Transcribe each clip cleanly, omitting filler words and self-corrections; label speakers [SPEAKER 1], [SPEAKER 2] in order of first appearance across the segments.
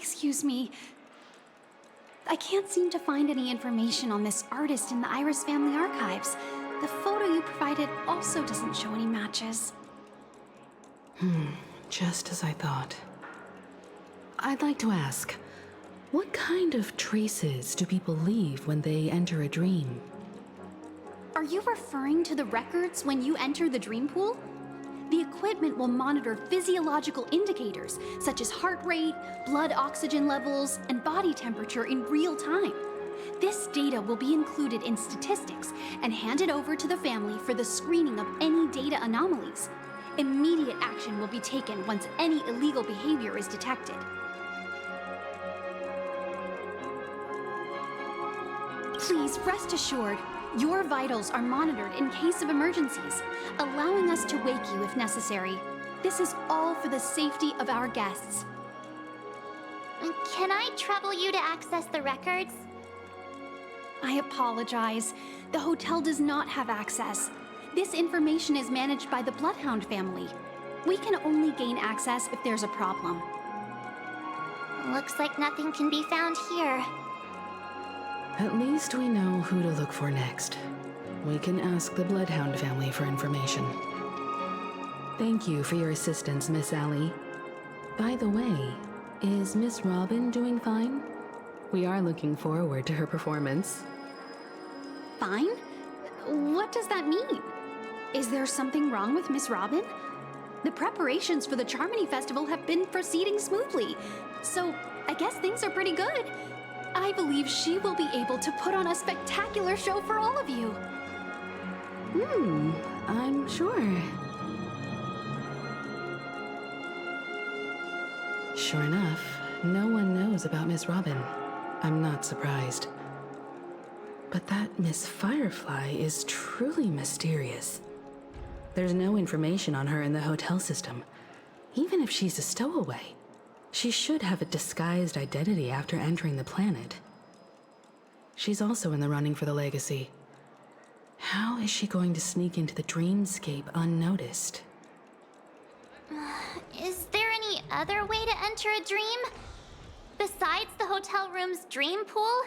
[SPEAKER 1] Excuse me. I can't seem to find any information on this artist in the Iris family archives. The photo you provided also doesn't show any matches.
[SPEAKER 2] Just as I thought. I'd like to ask, what kind of traces do people leave when they enter a dream?
[SPEAKER 1] Are you referring to the records when you enter the dream pool? The equipment will monitor physiological indicators such as heart rate, blood oxygen levels, and body temperature in real time. This data will be included in statistics and handed over to the family for the screening of any data anomalies. Immediate action will be taken once any illegal behavior is detected. Please rest assured, your vitals are monitored in case of emergencies, allowing us to wake you if necessary. This is all for the safety of our guests.
[SPEAKER 3] Can I trouble you to access the records?
[SPEAKER 1] I apologize. The hotel does not have access. This information is managed by the Bloodhound family. We can only gain access if there's a problem.
[SPEAKER 3] Looks like nothing can be found here.
[SPEAKER 2] At least we know who to look for next. We can ask the Bloodhound family for information. Thank you for your assistance, Miss Allie. By the way, is Miss Robin doing fine? We are looking forward to her performance.
[SPEAKER 1] Fine? What does that mean? Is there something wrong with Miss Robin? The preparations for the Charmony Festival have been proceeding smoothly, so I guess things are pretty good. I believe she will be able to put on a spectacular show for all of you.
[SPEAKER 2] I'm sure. Sure enough, no one knows about Miss Robin. I'm not surprised. But that Miss Firefly is truly mysterious. There's no information on her in the hotel system. Even if she's a stowaway, she should have a disguised identity after entering the planet. She's also in the running for the legacy. How is she going to sneak into the dreamscape unnoticed?
[SPEAKER 3] Is there any other way to enter a dream? Besides the hotel room's dream pool?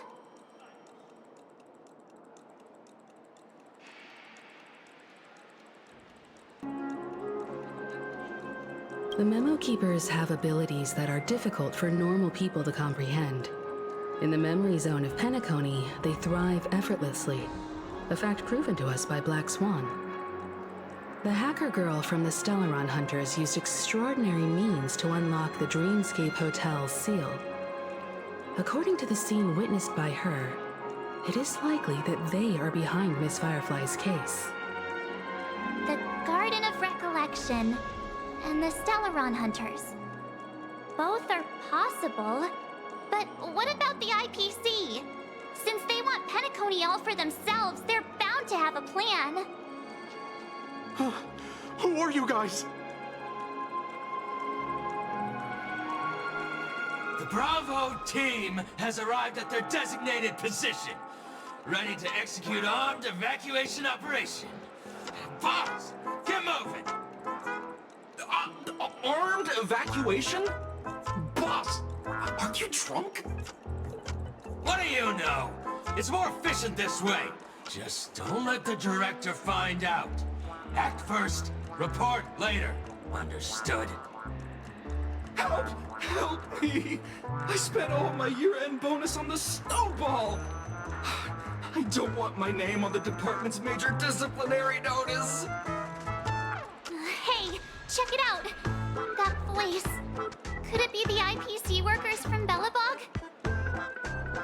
[SPEAKER 2] The Memo Keepers have abilities that are difficult for normal people to comprehend. In the memory zone of Penacony, they thrive effortlessly, a fact proven to us by Black Swan. The hacker girl from the Stellaron Hunters used extraordinary means to unlock the Dreamscape Hotel's seal. According to the scene witnessed by her, it is likely that they are behind Miss Firefly's case.
[SPEAKER 3] The Garden of Recollection and the Stellaron Hunters. Both are possible, but what about the IPC? Since they want Penacony all for themselves, they're bound to have a plan.
[SPEAKER 4] Who are you guys?
[SPEAKER 5] The Bravo team has arrived at their designated position, ready to execute armed evacuation operation. Boss, get moving!
[SPEAKER 4] Armed evacuation? Boss, are you drunk?
[SPEAKER 5] What do you know? It's more efficient this way. Just don't let the director find out. Act first, report later. Understood?
[SPEAKER 4] Help! Help me! I spent all my year-end bonus on the snowball! I don't want my name on the department's major disciplinary notice!
[SPEAKER 3] Hey, check it out! That voice. Could it be the IPC workers from Bellabog?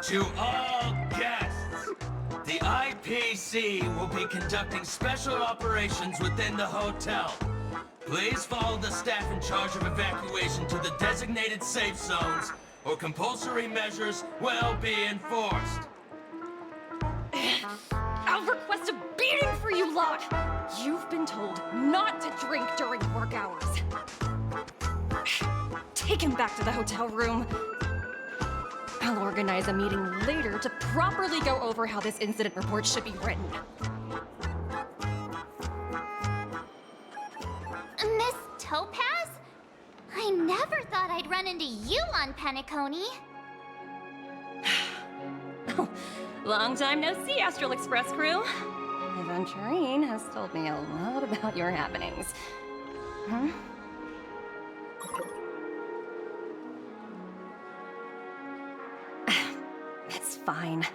[SPEAKER 5] To all guests, the IPC will be conducting special operations within the hotel. Please follow the staff in charge of evacuation to the designated safe zones, or compulsory measures will be enforced.
[SPEAKER 6] I'll request a beating for you lot! You've been told not to drink during work hours. Take him back to the hotel room. I'll organize a meeting later to properly go over how this incident report should be written.
[SPEAKER 3] Miss Topaz? I never thought I'd run into you on Penacony.
[SPEAKER 6] Long time no see, Astral Express crew. Aventurine has told me a lot about your happenings. Huh? It's fine.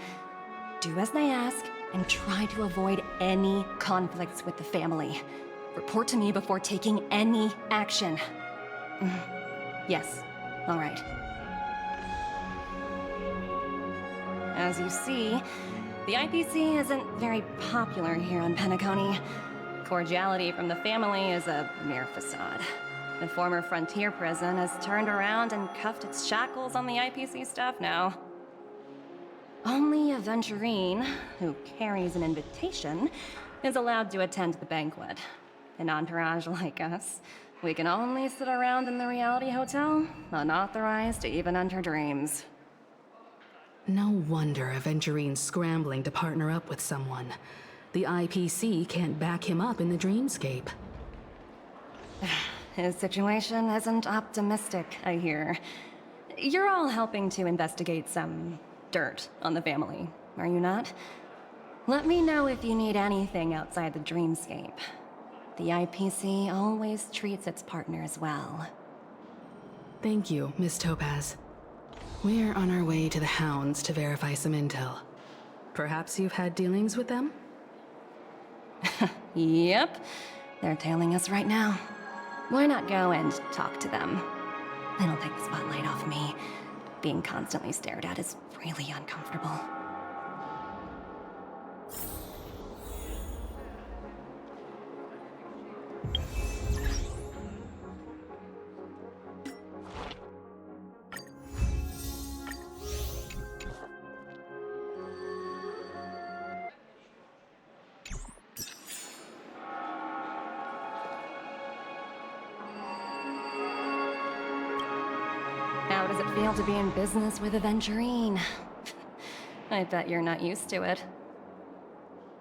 [SPEAKER 6] Do as they ask, and try to avoid any conflicts with the family. Report to me before taking any action. Yes, all right. As you see, the IPC isn't very popular here on Penacony. Cordiality from the family is a mere facade. The former frontier prison has turned around and cuffed its shackles on the IPC staff now. Only Aventurine, who carries an invitation, is allowed to attend the banquet. An entourage like us, we can only sit around in the reality hotel, unauthorized to even enter dreams.
[SPEAKER 2] No wonder Aventurine's scrambling to partner up with someone. The IPC can't back him up in the dreamscape.
[SPEAKER 6] His situation isn't optimistic, I hear. You're all helping to investigate some dirt on the family, are you not? Let me know if you need anything outside the dreamscape. The IPC always treats its partners well.
[SPEAKER 2] Thank you, Miss Topaz. We're on our way to the Hounds to verify some intel. Perhaps you've had dealings with them?
[SPEAKER 6] Yep. They're tailing us right now. Why not go and talk to them? It'll take the spotlight off me. Being constantly stared at is really uncomfortable. How does it feel to be in business with Aventurine? I bet you're not used to it.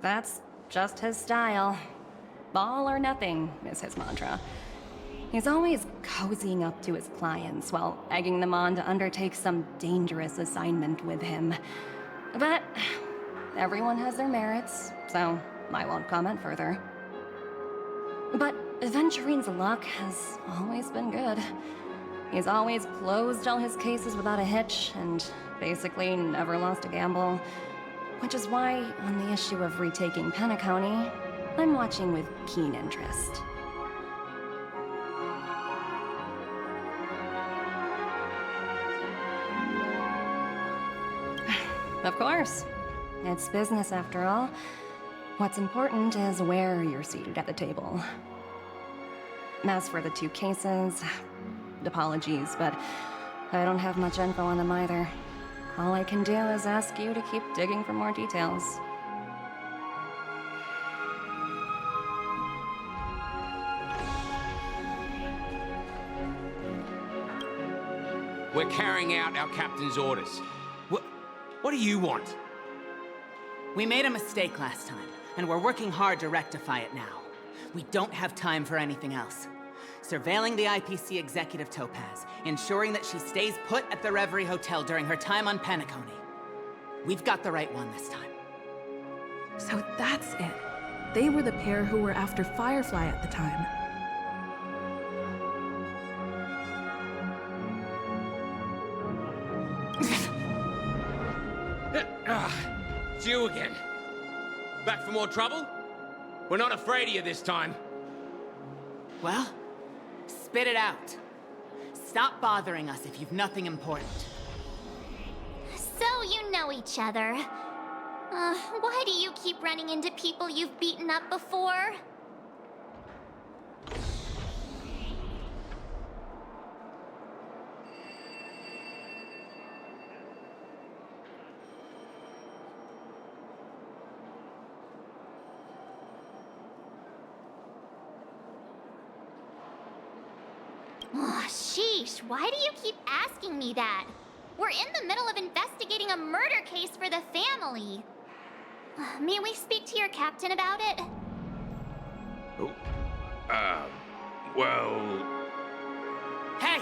[SPEAKER 6] That's just his style. All or nothing is his mantra. He's always cozying up to his clients while egging them on to undertake some dangerous assignment with him. But everyone has their merits, so I won't comment further. But Aventurine's luck has always been good. He's always closed all his cases without a hitch, and basically never lost a gamble. Which is why, on the issue of retaking Penacony, I'm watching with keen interest. Of course. It's business after all. What's important is where you're seated at the table. As for the two cases, apologies, but I don't have much info on them either. All I can do is ask you to keep digging for more details.
[SPEAKER 7] We're carrying out our captain's orders. What do you want?
[SPEAKER 8] We made a mistake last time, and we're working hard to rectify it now. We don't have time for anything else. Surveilling the IPC executive Topaz, ensuring that she stays put at the Reverie Hotel during her time on Penacony. We've got the right one this time.
[SPEAKER 9] So that's it. They were the pair who were after Firefly at the time.
[SPEAKER 7] It's you again. Back for more trouble? We're not afraid of you this time.
[SPEAKER 8] Well, spit it out. Stop bothering us if you've nothing important.
[SPEAKER 3] So you know each other. Why do you keep running into people you've beaten up before? Oh, sheesh, why do you keep asking me that? We're in the middle of investigating a murder case for the family. May we speak to your captain about it?
[SPEAKER 7] Oh, well...
[SPEAKER 8] Hey!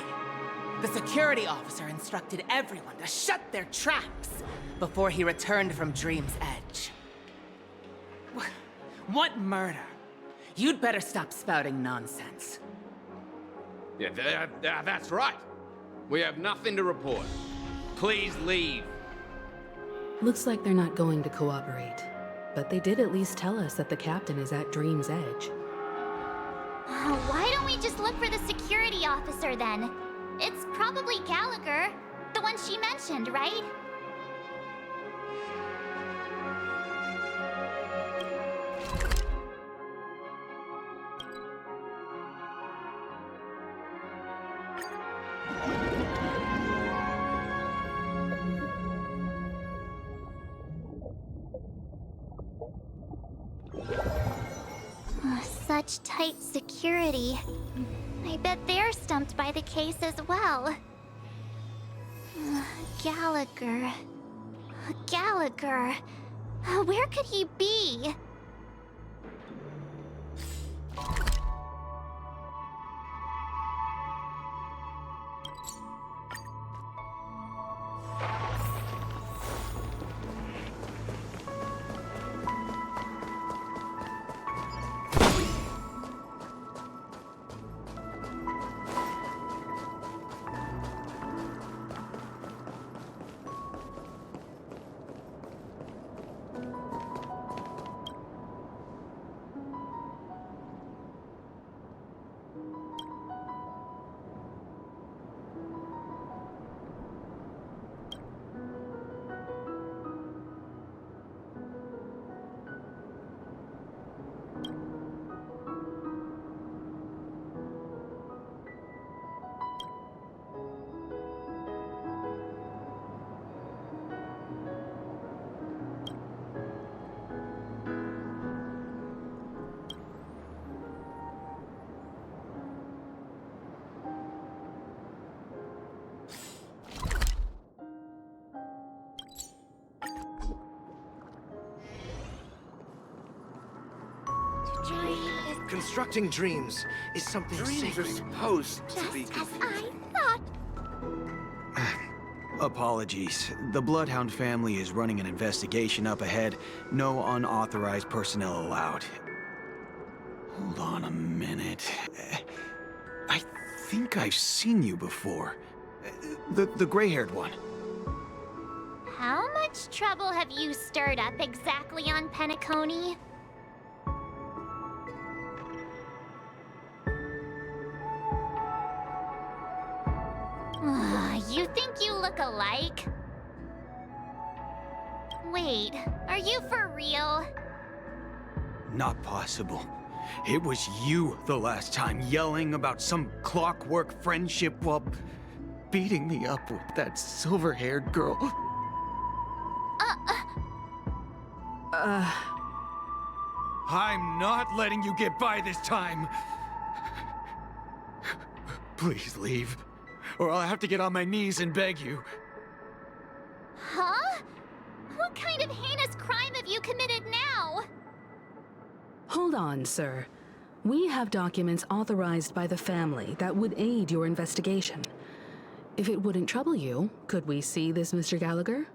[SPEAKER 8] The security officer instructed everyone to shut their traps before he returned from Dream's Edge. What murder? You'd better stop spouting nonsense.
[SPEAKER 7] Yeah, that's right. We have nothing to report. Please leave.
[SPEAKER 2] Looks like they're not going to cooperate. But they did at least tell us that the captain is at Dream's Edge.
[SPEAKER 3] Why don't we just look for the security officer then? It's probably Gallagher, the one she mentioned, right? Such tight security. I bet they're stumped by the case as well. Gallagher. Gallagher. Where could he be?
[SPEAKER 10] Constructing dreams is something
[SPEAKER 11] Dreams are supposed to be
[SPEAKER 3] Just as
[SPEAKER 11] confusing.
[SPEAKER 3] I thought.
[SPEAKER 10] Apologies. The Bloodhound family is running an investigation up ahead. No unauthorized personnel allowed. Hold on a minute. I think I've seen you before. The gray-haired one.
[SPEAKER 3] How much trouble have you stirred up exactly on Penacony? You think you look alike? Wait, are you for real?
[SPEAKER 10] Not possible. It was you the last time, yelling about some clockwork friendship while beating me up with that silver-haired girl. I'm not letting you get by this time. Please leave, or I'll have to get on my knees and beg you.
[SPEAKER 3] Huh? What kind of heinous crime have you committed now?
[SPEAKER 2] Hold on, sir. We have documents authorized by the family that would aid your investigation. If it wouldn't trouble you, could we see this Mr. Gallagher?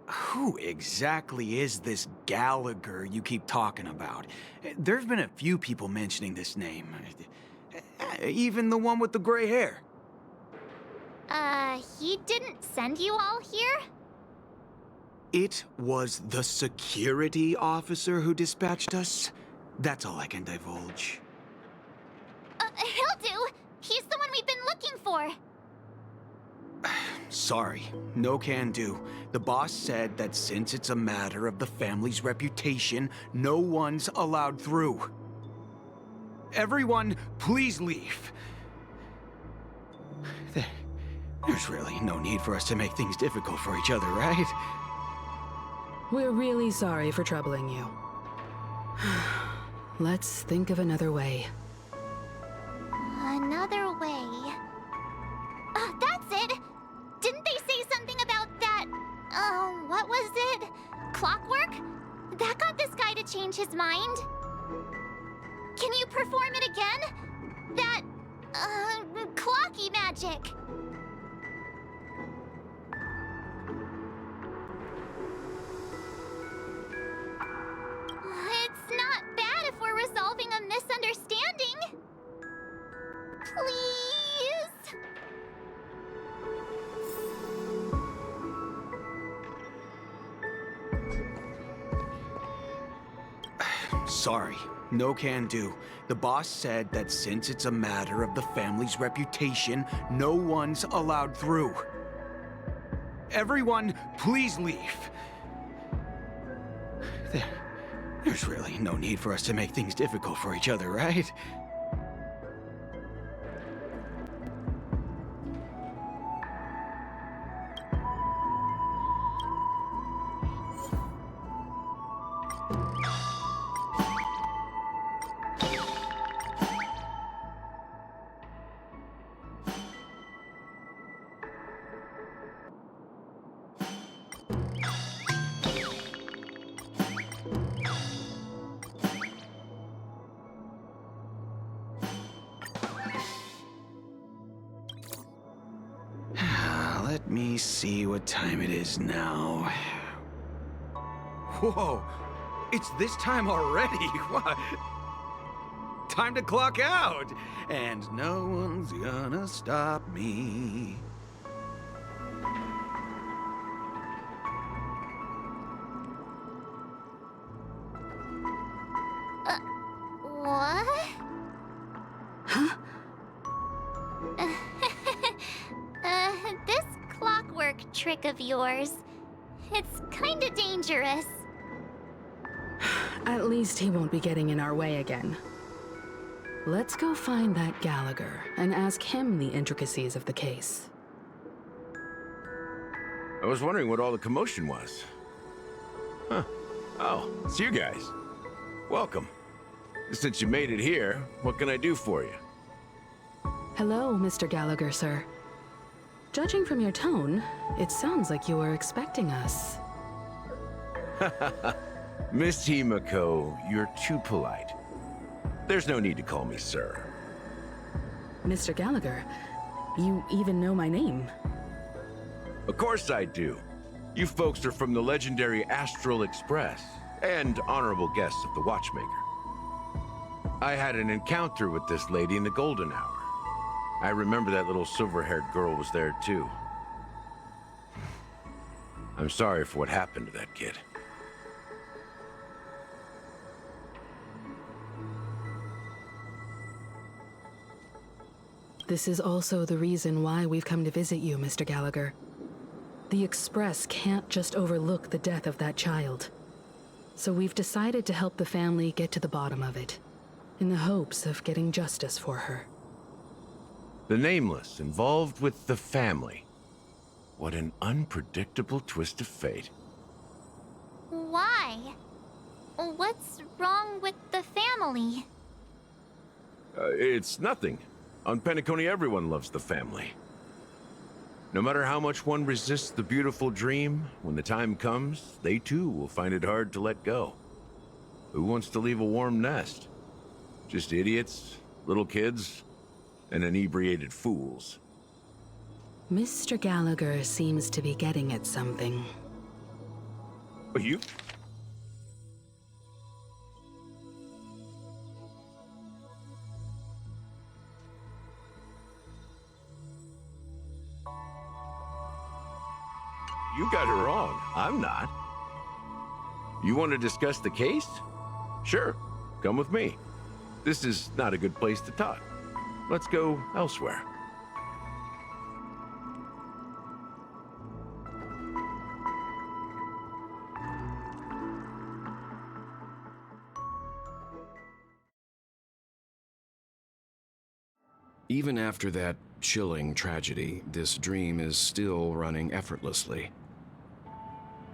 [SPEAKER 10] Who exactly is this Gallagher you keep talking about? There've been a few people mentioning this name. Even the one with the gray hair.
[SPEAKER 3] He didn't send you all here?
[SPEAKER 10] It was the security officer who dispatched us. That's all I can divulge.
[SPEAKER 3] He'll do. He's the one we've been looking for.
[SPEAKER 10] Sorry, no can do. The boss said that since it's a matter of the family's reputation, no one's allowed through. Everyone, please leave. There's really no need for us to make things difficult for each other, right?
[SPEAKER 2] We're really sorry for troubling you. Let's think of another way.
[SPEAKER 3] Another way. That's it! Didn't they say something about that? What was it? Clockwork? That got this guy to change his mind? Can you perform it again? That Clocky magic. It's not bad if we're resolving a misunderstanding. Please?
[SPEAKER 10] Sorry, no can do. The boss said that since it's a matter of the family's reputation, no one's allowed through. Everyone, please leave. There's really no need for us to make things difficult for each other, right? Let me see what time it is now. Whoa! It's this time already! What? Time to clock out! And no one's gonna stop me.
[SPEAKER 3] What?
[SPEAKER 2] Huh?
[SPEAKER 3] This clockwork trick of yours, it's kinda dangerous.
[SPEAKER 2] At least he won't be getting in our way again. Let's go find that Gallagher and ask him the intricacies of the case.
[SPEAKER 12] I was wondering what all the commotion was. Huh. Oh, it's you guys. Welcome. Since you made it here, what can I do for you?
[SPEAKER 2] Hello, Mr. Gallagher, sir. Judging from your tone, it sounds like you were expecting us.
[SPEAKER 12] Miss Himiko, you're too polite. There's no need to call me sir.
[SPEAKER 2] Mr. Gallagher, you even know my name.
[SPEAKER 12] Of course I do. You folks are from the legendary Astral Express and honorable guests of the Watchmaker. I had an encounter with this lady in the Golden Hour. I remember that little silver-haired girl was there too. I'm sorry for what happened to that kid.
[SPEAKER 2] This is also the reason why we've come to visit you, Mr. Gallagher. The Express can't just overlook the death of that child. So we've decided to help the family get to the bottom of it, in the hopes of getting justice for her.
[SPEAKER 12] The Nameless involved with the family. What an unpredictable twist of fate.
[SPEAKER 3] Why? What's wrong with the family?
[SPEAKER 12] It's nothing. On Penacony, everyone loves the family. No matter how much one resists the beautiful dream, when the time comes, they too will find it hard to let go. Who wants to leave a warm nest? Just idiots, little kids, and inebriated fools.
[SPEAKER 2] Mr. Gallagher seems to be getting at something.
[SPEAKER 12] You? You got it wrong. I'm not. You want to discuss the case? Sure. Come with me. This is not a good place to talk. Let's go elsewhere.
[SPEAKER 13] Even after that chilling tragedy, this dream is still running effortlessly.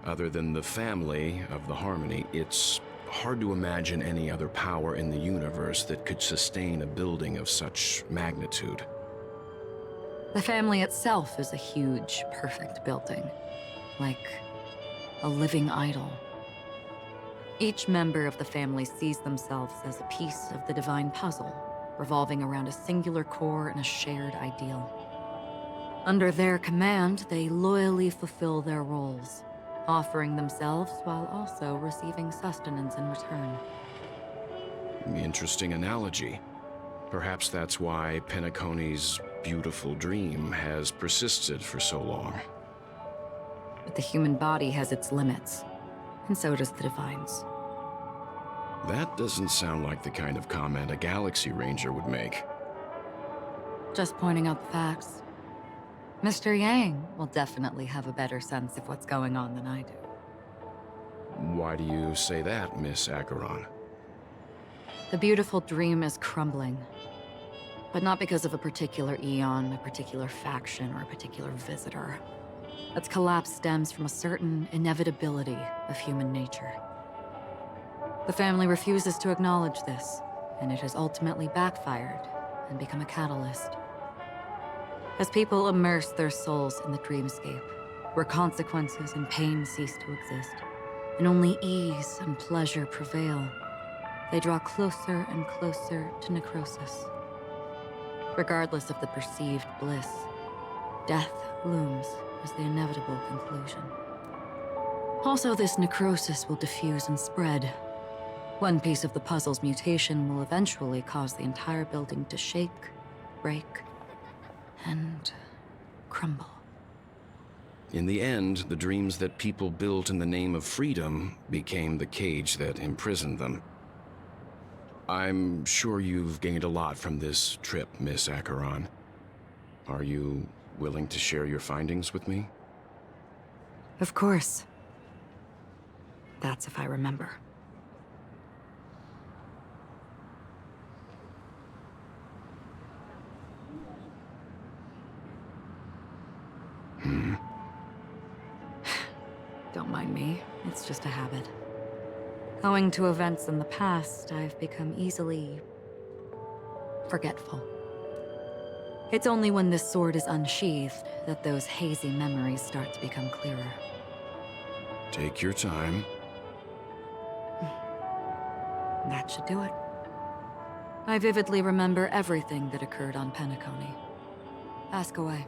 [SPEAKER 13] Other than the family of the Harmony, it's hard to imagine any other power in the universe that could sustain a building of such magnitude.
[SPEAKER 14] The family itself is a huge, perfect building, like a living idol. Each member of the family sees themselves as a piece of the divine puzzle, revolving around a singular core and a shared ideal. Under their command, they loyally fulfill their roles, offering themselves while also receiving sustenance in return.
[SPEAKER 13] Interesting analogy. Perhaps that's why Penacony's beautiful dream has persisted for so long.
[SPEAKER 14] But the human body has its limits, and so does the Divine's.
[SPEAKER 13] That doesn't sound like the kind of comment a Galaxy Ranger would make.
[SPEAKER 14] Just pointing out the facts. Mr. Yang will definitely have a better sense of what's going on than I do.
[SPEAKER 13] Why do you say that, Miss Acheron?
[SPEAKER 14] The beautiful dream is crumbling. But not because of a particular eon, a particular faction, or a particular visitor. Its collapse stems from a certain inevitability of human nature. The family refuses to acknowledge this, and it has ultimately backfired and become a catalyst. As people immerse their souls in the dreamscape, where consequences and pain cease to exist, and only ease and pleasure prevail, they draw closer and closer to necrosis. Regardless of the perceived bliss, death looms as the inevitable conclusion. Also, this necrosis will diffuse and spread. One piece of the puzzle's mutation will eventually cause the entire building to shake, break, and crumble.
[SPEAKER 13] In the end, the dreams that people built in the name of freedom became the cage that imprisoned them. I'm sure you've gained a lot from this trip, Miss Acheron. Are you willing to share your findings with me?
[SPEAKER 14] Of course. That's if I remember. Don't mind me. It's just a habit. Owing to events in the past, I've become easily forgetful. It's only when this sword is unsheathed that those hazy memories start to become clearer.
[SPEAKER 13] Take your time.
[SPEAKER 14] That should do it. I vividly remember everything that occurred on Penacony. Ask away.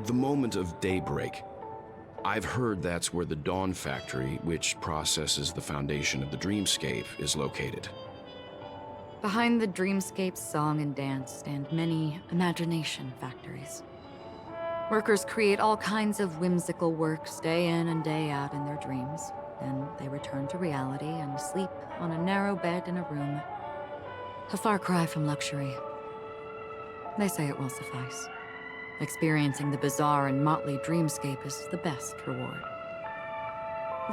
[SPEAKER 13] The moment of daybreak. I've heard that's where the Dawn Factory, which processes the foundation of the dreamscape, is located.
[SPEAKER 14] Behind the dreamscape's song and dance stand many imagination factories. Workers create all kinds of whimsical works day in and day out in their dreams. Then they return to reality and sleep on a narrow bed in a room. A far cry from luxury. They say it will suffice. Experiencing the bizarre and motley dreamscape is the best reward.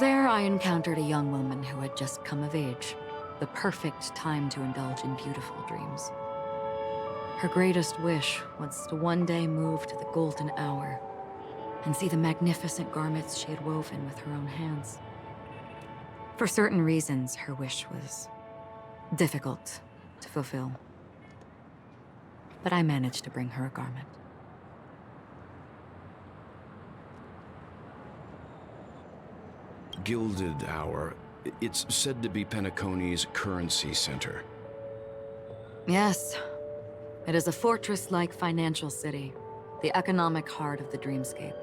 [SPEAKER 14] There I encountered a young woman who had just come of age. The perfect time to indulge in beautiful dreams. Her greatest wish was to one day move to the golden hour and see the magnificent garments she had woven with her own hands. For certain reasons, her wish was difficult to fulfill. But I managed to bring her a garment.
[SPEAKER 13] Gilded Hour. It's said to be Penacony's currency center.
[SPEAKER 14] Yes. It is a fortress-like financial city, the economic heart of the dreamscape.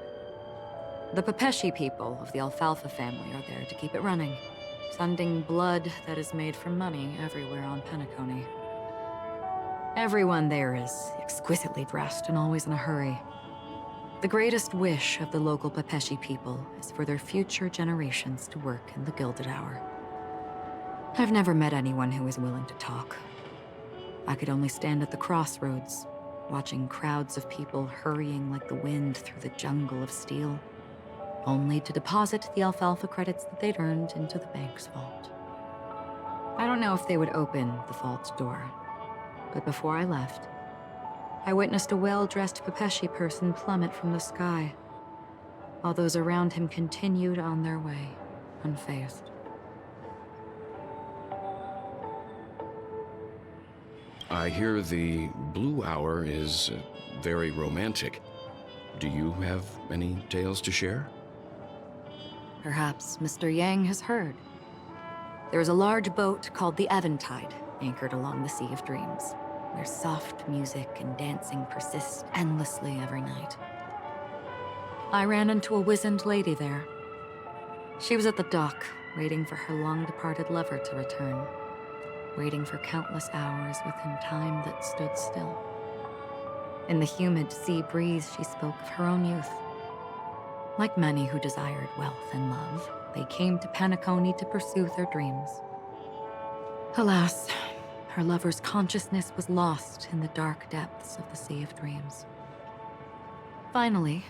[SPEAKER 14] The Pepeshi people of the Alfalfa family are there to keep it running, sending blood that is made from money everywhere on Penacony. Everyone there is exquisitely dressed and always in a hurry. The greatest wish of the local Pepeshi people is for their future generations to work in the Gilded Hour. I've never met anyone who is willing to talk. I could only stand at the crossroads, watching crowds of people hurrying like the wind through the jungle of steel, only to deposit the alfalfa credits that they'd earned into the bank's vault. I don't know if they would open the vault door, but before I left, I witnessed a well-dressed Pepeshi person plummet from the sky, while those around him continued on their way, unfazed.
[SPEAKER 13] I hear the Blue Hour is very romantic. Do you have any tales to share?
[SPEAKER 14] Perhaps Mr. Yang has heard. There is a large boat called the Eventide, anchored along the Sea of Dreams, where soft music and dancing persist endlessly every night. I ran into a wizened lady there. She was at the dock, waiting for her long-departed lover to return, waiting for countless hours within time that stood still. In the humid sea breeze, she spoke of her own youth. Like many who desired wealth and love, they came to Penacony to pursue their dreams. Alas, her lover's consciousness was lost in the dark depths of the Sea of Dreams. Finally,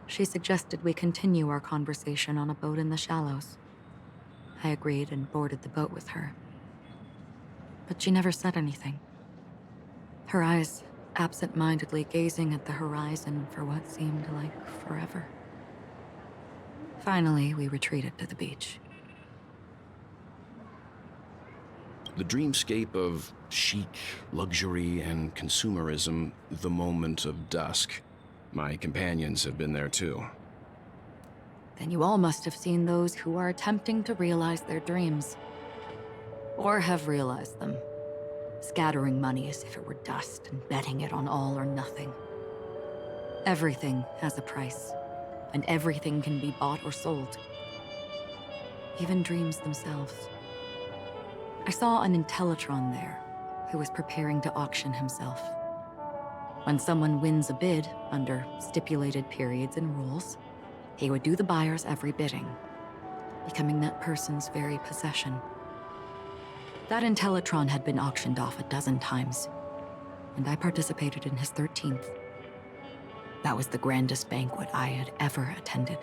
[SPEAKER 14] she suggested we continue our conversation on a boat in the shallows. I agreed and boarded the boat with her. But she never said anything. Her eyes absent-mindedly gazing at the horizon for what seemed like forever. Finally, we retreated to the beach.
[SPEAKER 13] The dreamscape of chic, luxury, and consumerism, the moment of dusk. My companions have been there too.
[SPEAKER 14] Then you all must have seen those who are attempting to realize their dreams. Or have realized them, scattering money as if it were dust and betting it on all or nothing. Everything has a price, and everything can be bought or sold. Even dreams themselves. I saw an Intellitron there, who was preparing to auction himself. When someone wins a bid under stipulated periods and rules, he would do the buyer's every bidding, becoming that person's very possession. That Intellitron had been auctioned off 12 times, and I participated in his 13th. That was the grandest banquet I had ever attended.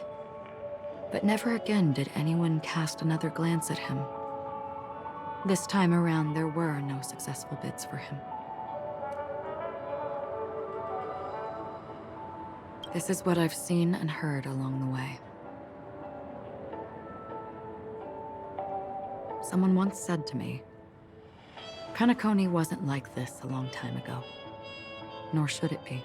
[SPEAKER 14] But never again did anyone cast another glance at him. This time around, there were no successful bids for him. This is what I've seen and heard along the way. Someone once said to me, Penacony wasn't like this a long time ago, nor should it be.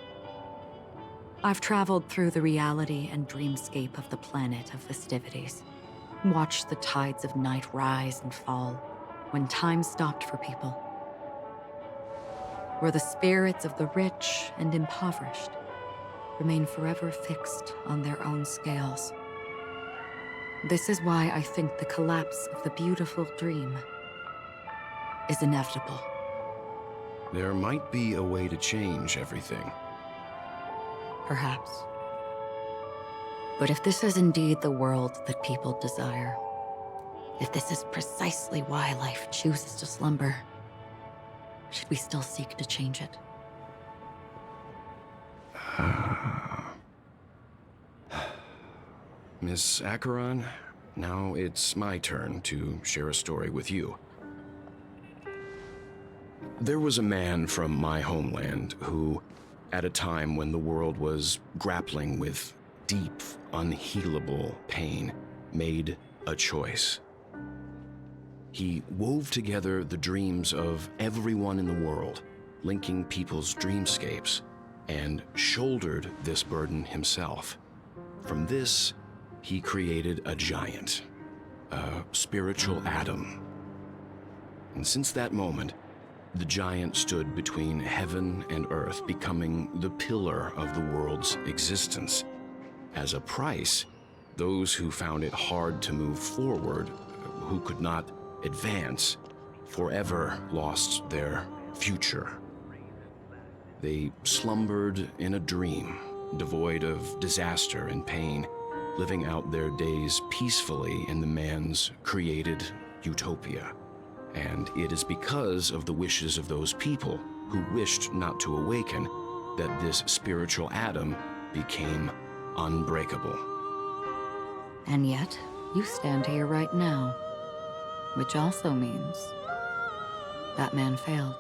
[SPEAKER 14] I've traveled through the reality and dreamscape of the planet of festivities, watched the tides of night rise and fall when time stopped for people, where the spirits of the rich and impoverished remain forever fixed on their own scales. This is why I think the collapse of the beautiful dream is inevitable.
[SPEAKER 13] There might be a way to change everything.
[SPEAKER 14] Perhaps. But if this is indeed the world that people desire, if this is precisely why life chooses to slumber, should we still seek to change it?
[SPEAKER 13] Miss Acheron, now it's my turn to share a story with you. There was a man from my homeland who, at a time when the world was grappling with deep, unhealable pain, made a choice. He wove together the dreams of everyone in the world, linking people's dreamscapes, and shouldered this burden himself. From this, he created a giant, a spiritual atom. And since that moment, the giant stood between heaven and earth, becoming the pillar of the world's existence. As a price, those who found it hard to move forward, who could not advance, forever lost their future. They slumbered in a dream, devoid of disaster and pain, living out their days peacefully in the man's created utopia. And it is because of the wishes of those people who wished not to awaken that this spiritual atom became unbreakable.
[SPEAKER 14] And yet, you stand here right now, which also means that man failed.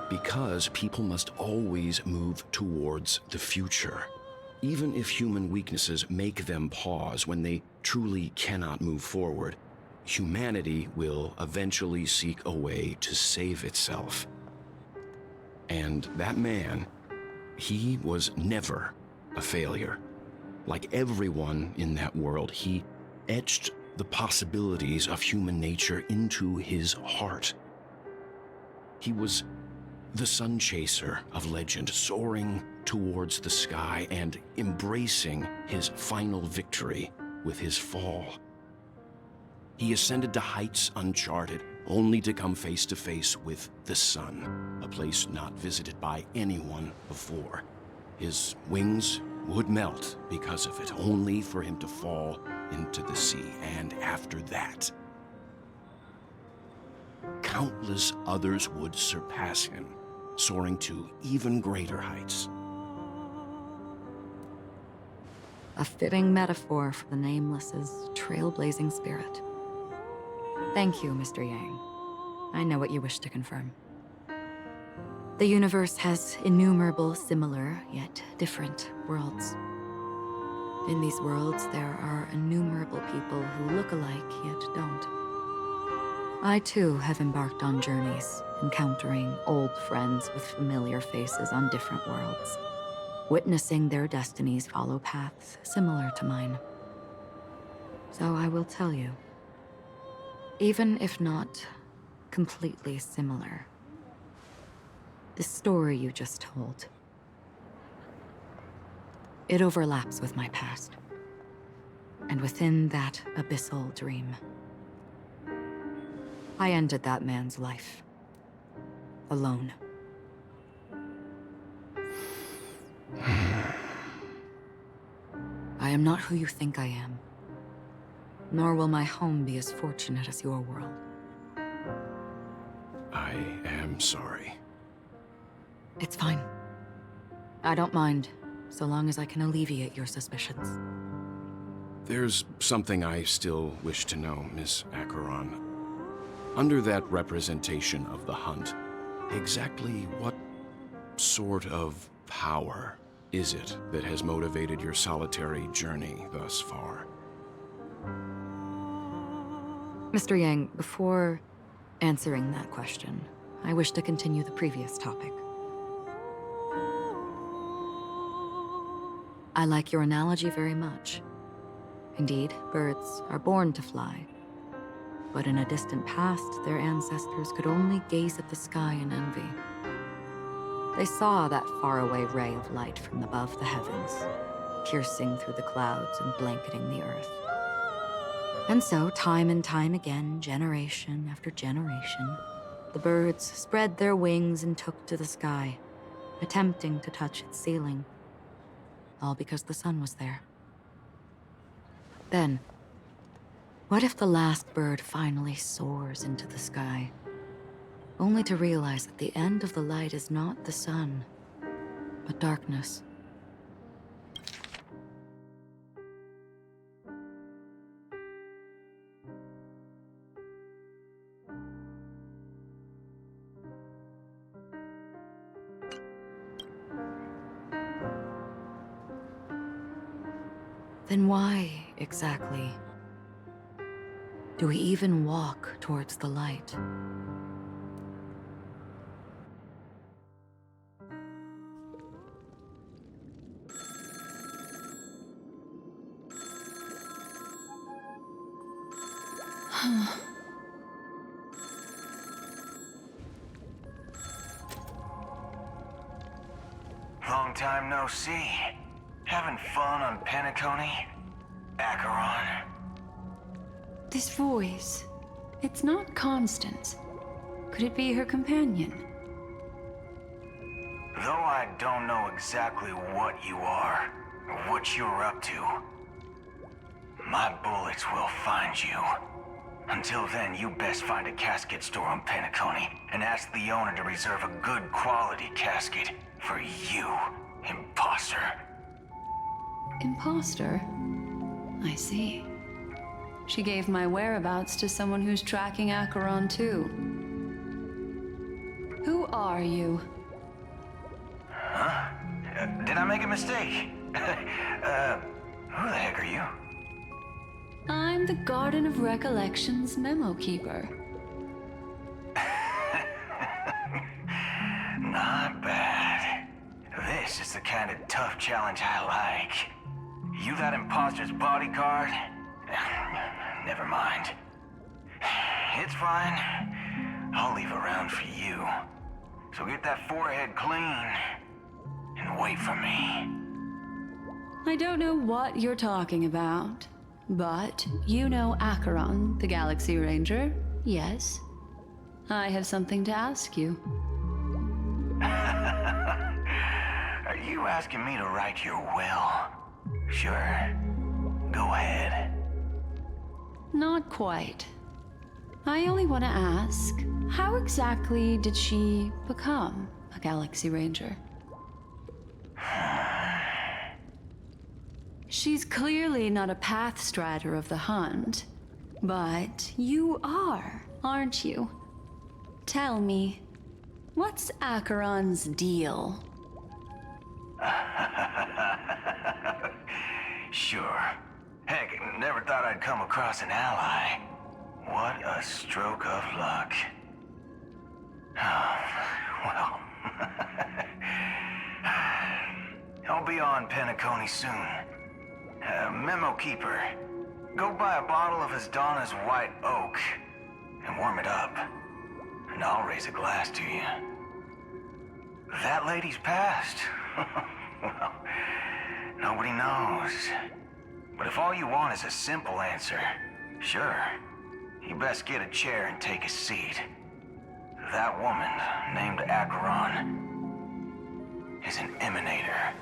[SPEAKER 13] Because people must always move towards the future. Even if human weaknesses make them pause when they truly cannot move forward, humanity will eventually seek a way to save itself. And that man, he was never a failure. Like everyone in that world, he etched the possibilities of human nature into his heart. He was the sun chaser of legend, soaring towards the sky and embracing his final victory with his fall. He ascended to heights uncharted, only to come face to face with the sun, a place not visited by anyone before. His wings would melt because of it, only for him to fall into the sea. And after that, countless others would surpass him, soaring to even greater heights.
[SPEAKER 14] A fitting metaphor for the Nameless's trailblazing spirit. Thank you, Mr. Yang. I know what you wish to confirm. The universe has innumerable similar, yet different worlds. In these worlds, there are innumerable people who look alike, yet don't. I too have embarked on journeys, encountering old friends with familiar faces on different worlds, witnessing their destinies follow paths similar to mine. So I will tell you, even if not completely similar, the story you just told, it overlaps with my past. And within that abyssal dream, I ended that man's life. Alone. I am not who you think I am. Nor will my home be as fortunate as your world.
[SPEAKER 13] I am sorry.
[SPEAKER 14] It's fine. I don't mind, so long as I can alleviate your suspicions.
[SPEAKER 13] There's something I still wish to know, Miss Acheron. Under that representation of the hunt, exactly what sort of power is it that has motivated your solitary journey thus far?
[SPEAKER 14] Mr. Yang, before answering that question, I wish to continue the previous topic. I like your analogy very much. Indeed, birds are born to fly. But in a distant past, their ancestors could only gaze at the sky in envy. They saw that faraway ray of light from above the heavens, piercing through the clouds and blanketing the earth. And so, time and time again, generation after generation, the birds spread their wings and took to the sky, attempting to touch its ceiling, all because the sun was there. Then, what if the last bird finally soars into the sky, only to realize that the end of the light is not the sun, but darkness? Then why, exactly, do we even walk towards the light?
[SPEAKER 10] Long time no see. Having fun on Penacony? Acheron?
[SPEAKER 15] This voice, it's not Constance. Could it be her companion?
[SPEAKER 10] Though I don't know exactly what you are, or what you're up to, my bullets will find you. Until then, you best find a casket store on Penacony and ask the owner to reserve a good quality casket for you, imposter.
[SPEAKER 15] Imposter? I see. She gave my whereabouts to someone who's tracking Acheron too. Who are you?
[SPEAKER 10] Huh? Did I make a mistake? Who the heck are you?
[SPEAKER 15] I'm the Garden of Recollection's memo keeper.
[SPEAKER 10] Not bad. This is the kind of tough challenge I like. You that imposter's bodyguard? never mind. It's fine. I'll leave a round for you. So get that forehead clean and wait for me.
[SPEAKER 15] I don't know what you're talking about, but you know Acheron, the Galaxy Ranger, yes? I have something to ask you.
[SPEAKER 10] Are you asking me to write your will? Sure. Go ahead.
[SPEAKER 15] Not quite. I only want to ask, how exactly did she become a Galaxy Ranger? She's clearly not a pathstrider of the Hunt, but you are, aren't you? Tell me, what's Acheron's deal?
[SPEAKER 10] Sure. Heck, never thought I'd come across an ally. What a stroke of luck. Well, I'll be on Penacony soon. Memo Keeper, go buy a bottle of Donna's White Oak and warm it up. And I'll raise a glass to you. That lady's passed. Well, nobody knows. But if all you want is a simple answer, sure. You best get a chair and take a seat. That woman, named Acheron, is an emanator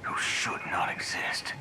[SPEAKER 10] who should not exist.